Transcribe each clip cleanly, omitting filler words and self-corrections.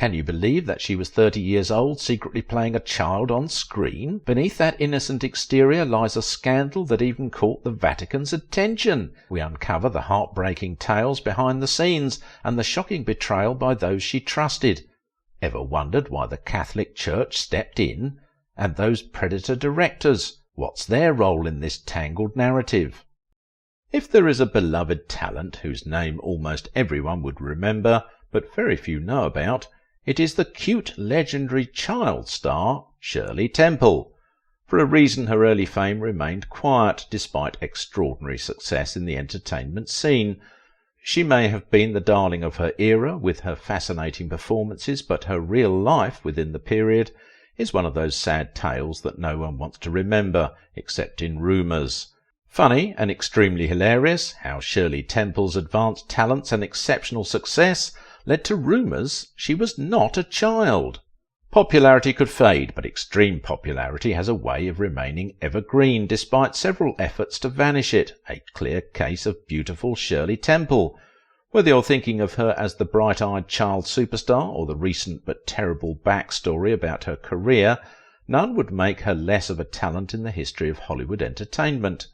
Can you believe that she was 30 years old, secretly playing a child on screen? Beneath that innocent exterior lies a scandal that even caught the Vatican's attention. We uncover the heartbreaking tales behind the scenes and the shocking betrayal by those she trusted. Ever wondered why the Catholic Church stepped in? And those predator directors, what's their role in this tangled narrative? If there is a beloved talent whose name almost everyone would remember, but very few know about, it is the cute, legendary child star, Shirley Temple. For a reason, her early fame remained quiet, despite extraordinary success in the entertainment scene. She may have been the darling of her era with her fascinating performances, but her real life within the period is one of those sad tales that no one wants to remember, except in rumours. Funny and extremely hilarious, how Shirley Temple's advanced talents and exceptional success led to rumours she was not a child. Popularity could fade, but extreme popularity has a way of remaining evergreen despite several efforts to vanish it. A clear case of beautiful Shirley Temple. Whether you're thinking of her as the bright-eyed child superstar or the recent but terrible backstory about her career, none would make her less of a talent in the history of Hollywood entertainment.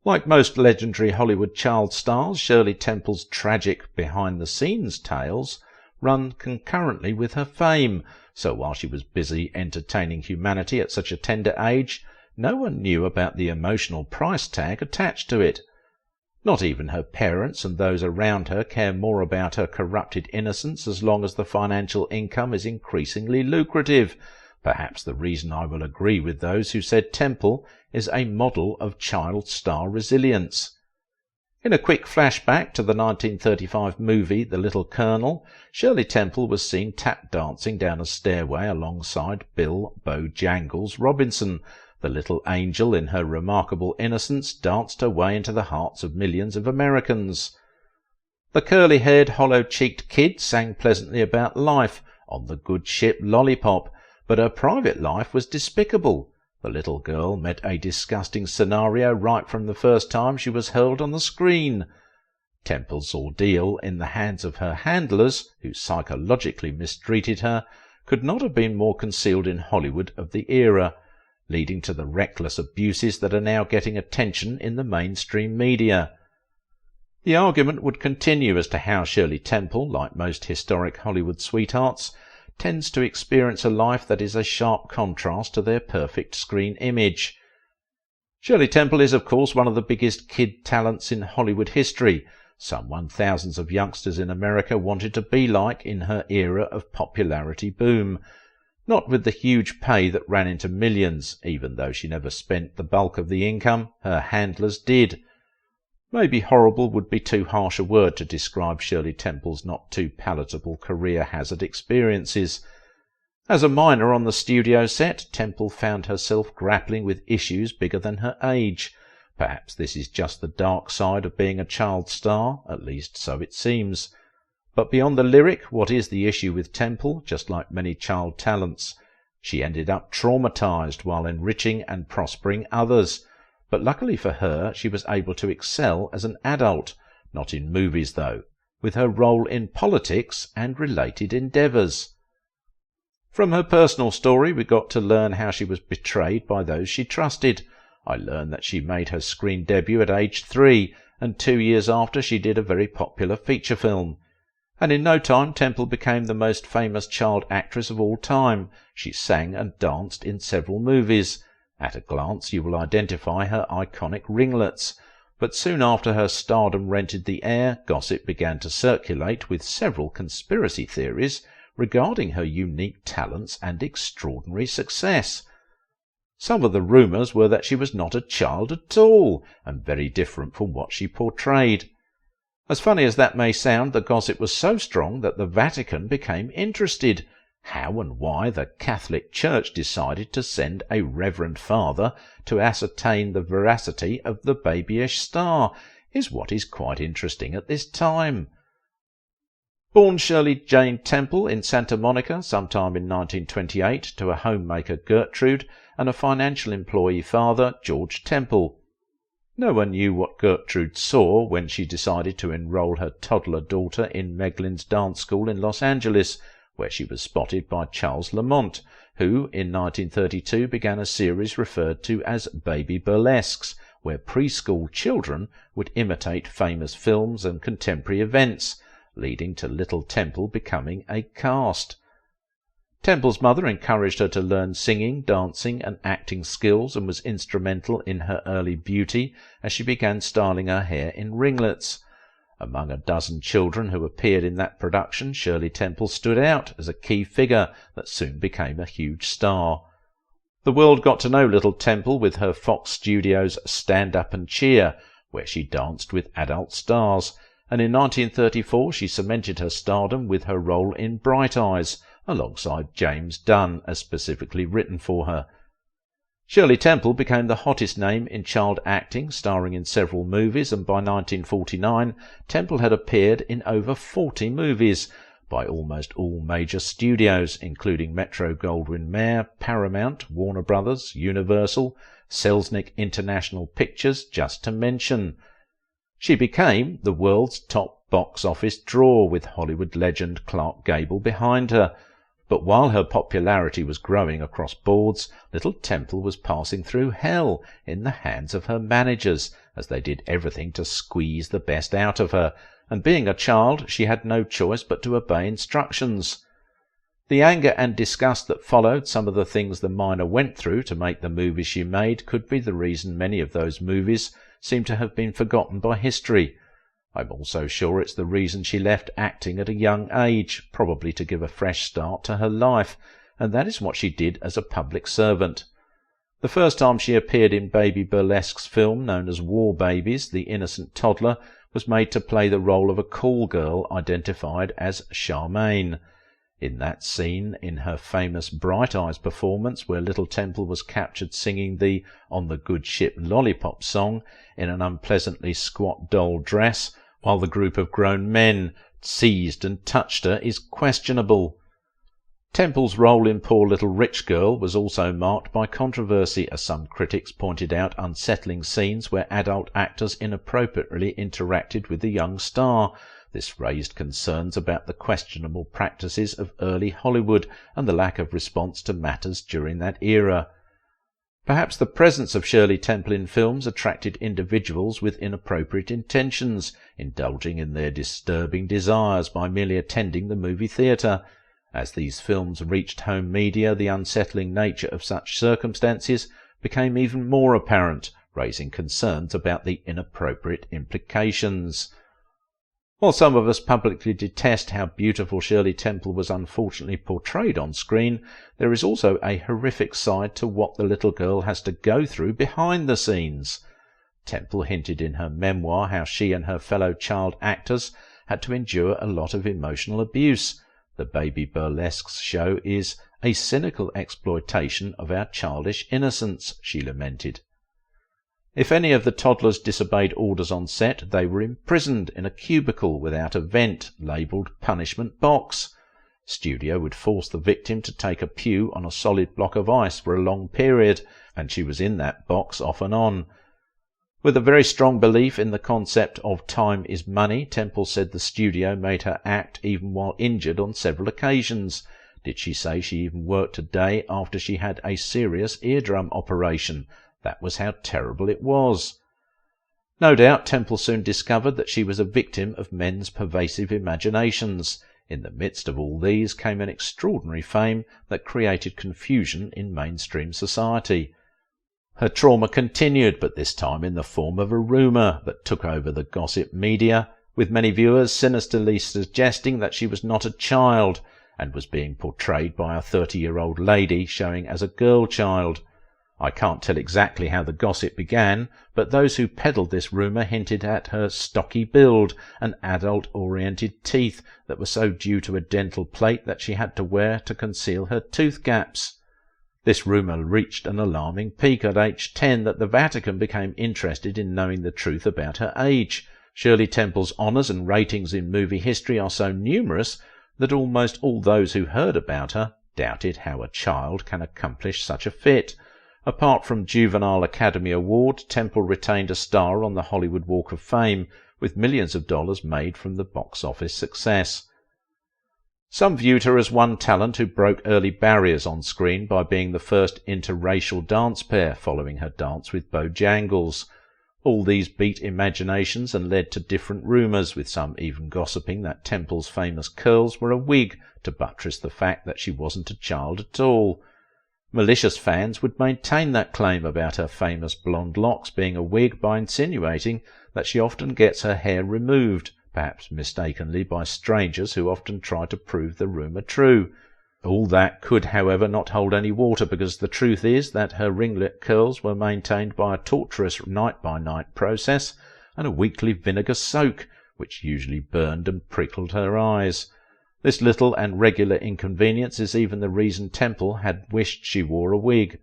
Like most legendary Hollywood child stars, Shirley Temple's tragic behind-the-scenes tales run concurrently with her fame, so while she was busy entertaining humanity at such a tender age, no one knew about the emotional price tag attached to it. Not even her parents and those around her care more about her corrupted innocence as long as the financial income is increasingly lucrative. Perhaps the reason I will agree with those who said Temple is a model of child star resilience. In a quick flashback to the 1935 movie The Little Colonel, Shirley Temple was seen tap dancing down a stairway alongside Bill Bojangles Robinson. The little angel, in her remarkable innocence, danced her way into the hearts of millions of Americans. The curly-haired, hollow-cheeked kid sang pleasantly about life on the good ship Lollipop, but her private life was despicable. The little girl met a disgusting scenario right from the first time she was hurled on the screen. Temple's ordeal in the hands of her handlers, who psychologically mistreated her, could not have been more concealed in Hollywood of the era, leading to the reckless abuses that are now getting attention in the mainstream media. The argument would continue as to how Shirley Temple, like most historic Hollywood sweethearts, tends to experience a life that is a sharp contrast to their perfect screen image. Shirley Temple is, of course, one of the biggest kid talents in Hollywood history, someone thousands of youngsters in America wanted to be like in her era of popularity boom. Not with the huge pay that ran into millions, even though she never spent the bulk of the income, her handlers did. Maybe horrible would be too harsh a word to describe Shirley Temple's not too palatable career hazard experiences. As a minor on the studio set, Temple found herself grappling with issues bigger than her age. Perhaps this is just the dark side of being a child star, at least so it seems. But beyond the lyric, what is the issue with Temple? Just like many child talents, she ended up traumatized while enriching and prospering others. But luckily for her, she was able to excel as an adult, not in movies though, with her role in politics and related endeavours. From her personal story, we got to learn how she was betrayed by those she trusted. I learned that she made her screen debut at age 3, and 2 years after she did a very popular feature film. And in no time Temple became the most famous child actress of all time. She sang and danced in several movies. At a glance you will identify her iconic ringlets, but soon after her stardom rented the air, gossip began to circulate with several conspiracy theories regarding her unique talents and extraordinary success. Some of the rumours were that she was not a child at all, and very different from what she portrayed. As funny as that may sound, the gossip was so strong that the Vatican became interested. How and why the Catholic Church decided to send a reverend father to ascertain the veracity of the babyish star is what is quite interesting at this time. Born Shirley Jane Temple in Santa Monica sometime in 1928 to a homemaker Gertrude and a financial employee father, George Temple. No one knew what Gertrude saw when she decided to enroll her toddler daughter in Meglin's dance school in Los Angeles, where she was spotted by Charles Lamont, who in 1932 began a series referred to as baby burlesques, where preschool children would imitate famous films and contemporary events, leading to little Temple becoming a cast. Temple's mother encouraged her to learn singing, dancing and acting skills, and was instrumental in her early beauty as she began styling her hair in ringlets. Among a dozen children who appeared in that production, Shirley Temple stood out as a key figure that soon became a huge star. The world got to know little Temple with her Fox Studios Stand Up and Cheer, where she danced with adult stars, and in 1934 she cemented her stardom with her role in Bright Eyes, alongside James Dunn, as specifically written for her. Shirley Temple became the hottest name in child acting, starring in several movies, and by 1949 Temple had appeared in over 40 movies by almost all major studios, including Metro-Goldwyn-Mayer, Paramount, Warner Brothers, Universal, Selznick International Pictures, just to mention. She became the world's top box office draw, with Hollywood legend Clark Gable behind her. But while her popularity was growing across boards, little Temple was passing through hell in the hands of her managers, as they did everything to squeeze the best out of her, and being a child, she had no choice but to obey instructions. The anger and disgust that followed some of the things the minor went through to make the movies she made could be the reason many of those movies seem to have been forgotten by history. I'm also sure it's the reason she left acting at a young age, probably to give a fresh start to her life, and that is what she did as a public servant. The first time she appeared in Baby Burlesque's film known as War Babies, the innocent toddler was made to play the role of a call girl identified as Charmaine. In that scene, in her famous Bright Eyes performance, where little Temple was captured singing the On the Good Ship Lollipop song in an unpleasantly squat doll dress, while the group of grown men seized and touched her, is questionable. Temple's role in Poor Little Rich Girl was also marked by controversy, as some critics pointed out unsettling scenes where adult actors inappropriately interacted with the young star. This raised concerns about the questionable practices of early Hollywood and the lack of response to matters during that era. Perhaps the presence of Shirley Temple in films attracted individuals with inappropriate intentions, indulging in their disturbing desires by merely attending the movie theatre. As these films reached home media, the unsettling nature of such circumstances became even more apparent, raising concerns about the inappropriate implications. While some of us publicly detest how beautiful Shirley Temple was unfortunately portrayed on screen, there is also a horrific side to what the little girl has to go through behind the scenes. Temple hinted in her memoir how she and her fellow child actors had to endure a lot of emotional abuse. The Baby Burlesques show is a cynical exploitation of our childish innocence, she lamented. If any of the toddlers disobeyed orders on set, they were imprisoned in a cubicle without a vent, labelled punishment box. Studio would force the victim to take a pew on a solid block of ice for a long period, and she was in that box off and on. With a very strong belief in the concept of time is money, Temple said the studio made her act even while injured on several occasions. Did she say she even worked a day after she had a serious eardrum operation? That was how terrible it was. No doubt Temple soon discovered that she was a victim of men's pervasive imaginations. In the midst of all these came an extraordinary fame that created confusion in mainstream society. Her trauma continued, but this time in the form of a rumour that took over the gossip media, with many viewers sinisterly suggesting that she was not a child and was being portrayed by a 30-year-old lady showing as a girl child. I can't tell exactly how the gossip began, but those who peddled this rumour hinted at her stocky build and adult-oriented teeth that were so due to a dental plate that she had to wear to conceal her tooth gaps. This rumour reached an alarming peak at age 10 that the Vatican became interested in knowing the truth about her age. Shirley Temple's honours and ratings in movie history are so numerous that almost all those who heard about her doubted how a child can accomplish such a feat. Apart from Juvenile Academy Award, Temple retained a star on the Hollywood Walk of Fame, with millions of dollars made from the box office success. Some viewed her as one talent who broke early barriers on screen by being the first interracial dance pair following her dance with Bojangles. All these beat imaginations and led to different rumours, with some even gossiping that Temple's famous curls were a wig to buttress the fact that she wasn't a child at all. Malicious fans would maintain that claim about her famous blonde locks being a wig by insinuating that she often gets her hair removed, perhaps mistakenly by strangers who often try to prove the rumour true. All that could, however, not hold any water, because the truth is that her ringlet curls were maintained by a torturous night-by-night process and a weekly vinegar soak, which usually burned and prickled her eyes. This little and regular inconvenience is even the reason Temple had wished she wore a wig.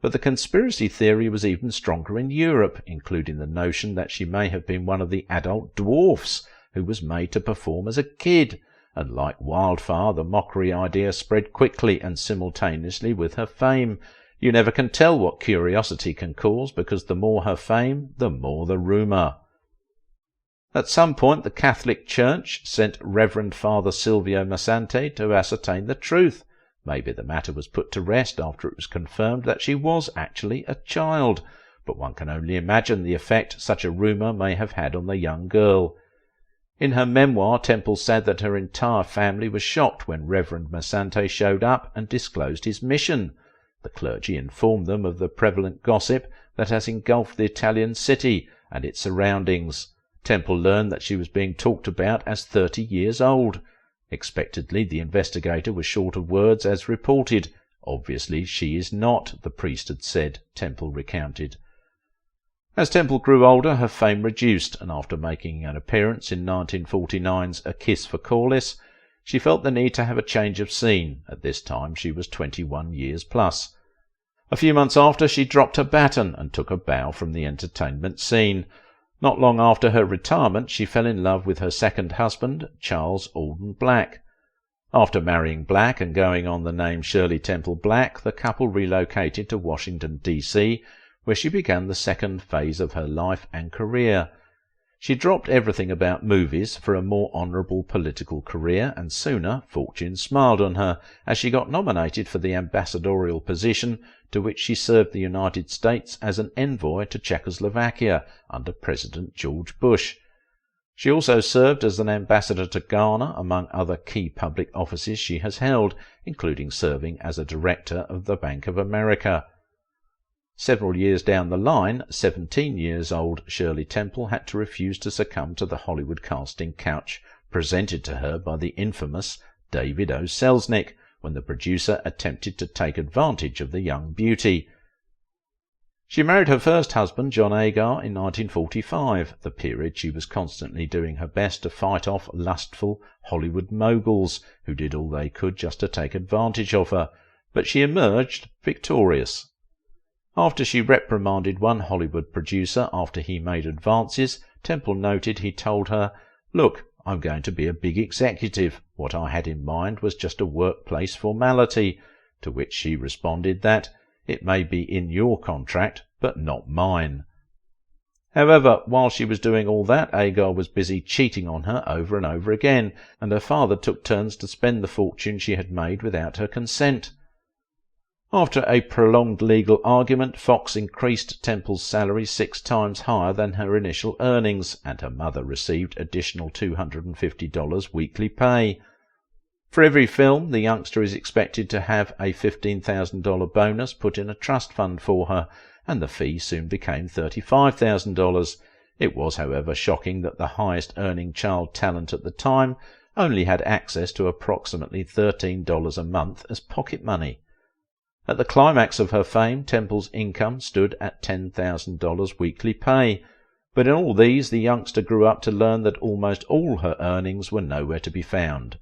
But the conspiracy theory was even stronger in Europe, including the notion that she may have been one of the adult dwarfs who was made to perform as a kid, and like wildfire the mockery idea spread quickly and simultaneously with her fame. You never can tell what curiosity can cause, because the more her fame, the more the rumour. At some point the Catholic Church sent Reverend Father Silvio Massante to ascertain the truth. Maybe the matter was put to rest after it was confirmed that she was actually a child, but one can only imagine the effect such a rumour may have had on the young girl. In her memoir, Temple said that her entire family was shocked when Reverend Massante showed up and disclosed his mission. The clergy informed them of the prevalent gossip that has engulfed the Italian city and its surroundings. Temple learned that she was being talked about as 30 years old. Expectedly, the investigator was short of words as reported. "Obviously she is not," the priest had said, Temple recounted. As Temple grew older, her fame reduced, and after making an appearance in 1949's A Kiss for Corliss, she felt the need to have a change of scene. At this time she was 21 years plus. A few months after, she dropped her baton and took a bow from the entertainment scene. Not long after her retirement, she fell in love with her second husband, Charles Alden Black. After marrying Black and going on the name Shirley Temple Black, the couple relocated to Washington, D.C., where she began the second phase of her life and career. She dropped everything about movies for a more honourable political career, and sooner fortune smiled on her, as she got nominated for the ambassadorial position, to which she served the United States as an envoy to Czechoslovakia under President George Bush. She also served as an ambassador to Ghana, among other key public offices she has held, including serving as a director of the Bank of America. Several years down the line, 17-year-old Shirley Temple had to refuse to succumb to the Hollywood casting couch presented to her by the infamous David O. Selznick, when the producer attempted to take advantage of the young beauty. She married her first husband, John Agar, in 1945, the period she was constantly doing her best to fight off lustful Hollywood moguls who did all they could just to take advantage of her, but she emerged victorious. After she reprimanded one Hollywood producer after he made advances, Temple noted he told her, "Look, I'm going to be a big executive. What I had in mind was just a workplace formality," to which she responded that, "It may be in your contract, but not mine." However, while she was doing all that, Agar was busy cheating on her over and over again, and her father took turns to spend the fortune she had made without her consent. After a prolonged legal argument, Fox increased Temple's salary 6 times higher than her initial earnings, and her mother received additional $250 weekly pay. For every film, the youngster is expected to have a $15,000 bonus put in a trust fund for her, and the fee soon became $35,000. It was, however, shocking that the highest-earning child talent at the time only had access to approximately $13 a month as pocket money. At the climax of her fame, Temple's income stood at $10,000 weekly pay, but in all these the youngster grew up to learn that almost all her earnings were nowhere to be found.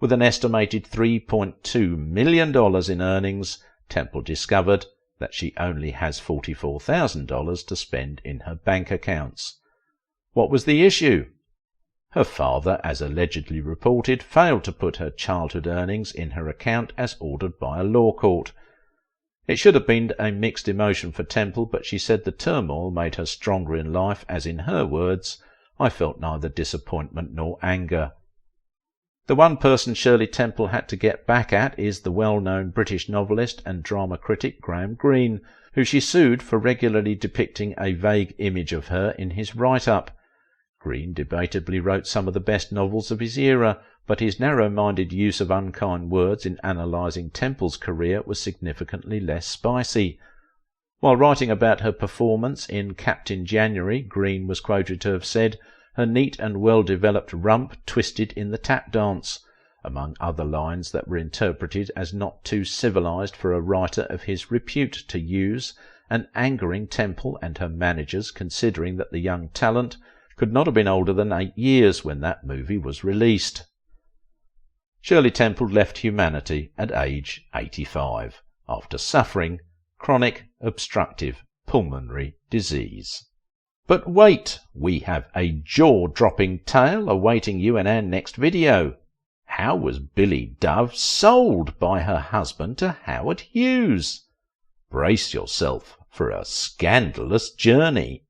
With an estimated $3.2 million in earnings, Temple discovered that she only has $44,000 to spend in her bank accounts. What was the issue? Her father, as allegedly reported, failed to put her childhood earnings in her account as ordered by a law court. It should have been a mixed emotion for Temple, but she said the turmoil made her stronger in life, as in her words, "I felt neither disappointment nor anger." The one person Shirley Temple had to get back at is the well-known British novelist and drama critic Graham Greene, who she sued for regularly depicting a vague image of her in his write-up. Greene debatably wrote some of the best novels of his era, but his narrow-minded use of unkind words in analysing Temple's career was significantly less spicy. While writing about her performance in Captain January, Greene was quoted to have said, "Her neat and well-developed rump twisted in the tap dance," among other lines that were interpreted as not too civilised for a writer of his repute to use, and angering Temple and her managers, considering that the young talent could not have been older than 8 years when that movie was released. Shirley Temple left humanity at age 85, after suffering chronic obstructive pulmonary disease. But wait, we have a jaw-dropping tale awaiting you in our next video. How was Billy Dove sold by her husband to Howard Hughes? Brace yourself for a scandalous journey.